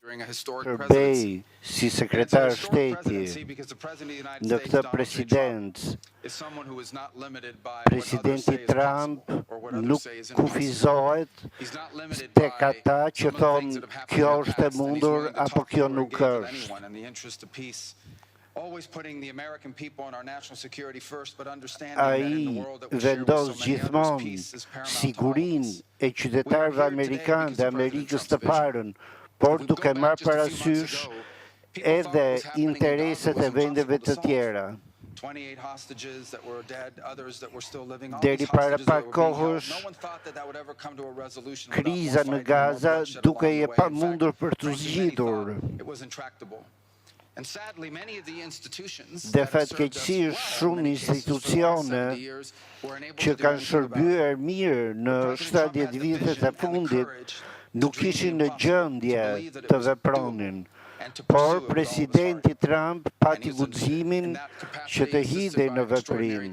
shërbej si sekretar shteti në këtë presidencë. Presidenti Trump nuk kufizohet tek ata që thonë kjo është e mundur apo kjo nuk është. Ai vendos gjithmonë sigurinë e qytetarëve amerikanë dhe Amerikës të parën, por duke marrë parasysh edhe intereset e vendeve të tjera. Deri para pak kohësh, kriza në Gaza duke e pamundur për të zgjidhur. Dhe fatkeqësisht shumë institucione që kanë shërbyer mirë në 70 vitet e fundit nuk ishin në gjendje të vepronin, por presidenti Trump pati guximin që të hidhej në veprim.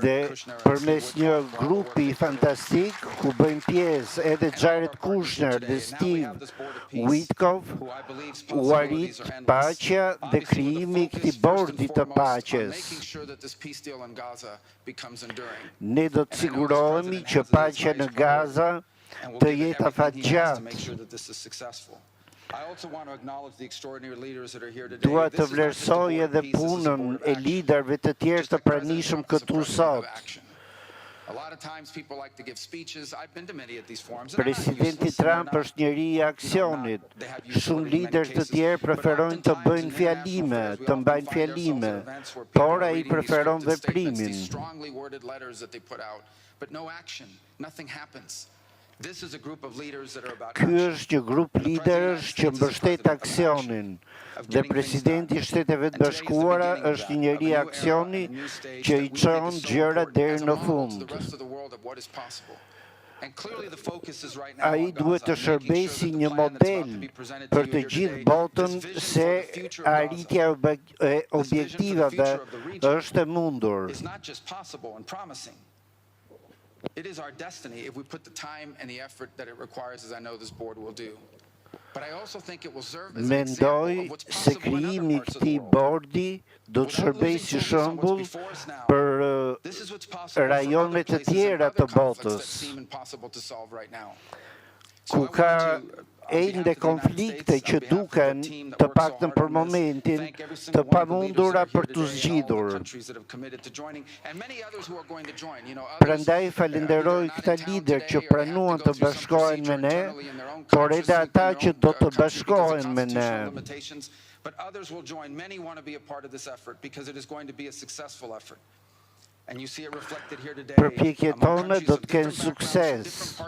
Dhe përmes një grupi fantastik ku bëjnë pjesë edhe Jared Kushner dhe Steve Witkoff, u arrit paqja dhe krijimi i këtij bordi të paqes. Ne do të sigurohemi që paqja në Gaza të jetë afatgjatë. Dua të vlerësoj edhe punën e liderëve të tjerë të pranishëm këtu sot. Presidenti Trump është njeri I aksionit. Shumë liderë të tjerë preferojnë të bëjnë fjalime, të mbajnë fjalime, por ai preferon veprimin. Ky është një grup liderësh që mbështet aksionin, dhe presidenti I Shteteve të Bashkuara është një njeri aksioni që I çon gjërat deri në fund. Ai duhet të shërbejë si një model për të gjithë botën se arritja e objektivave është e mundur. It is our destiny if we put the time and the effort that it requires, as I know this board will do. But I also think it will serve as an example of what's possible in other parts of the world. Bordi do të shërbejë si shembull për rajonet të tjera të botës, ku ka ende konflikte që duken, të paktën për momentin, të pamundura për të zgjidhur. Prandaj falenderoj këta lider që pranuan të bashkohen me ne, por edhe ata që do të bashkohen me ne. But others will join. Many want to be a part of this effort because it is going to be a successful effort. And you see it reflected here today. Përpjekjet tona do të kenë sukses.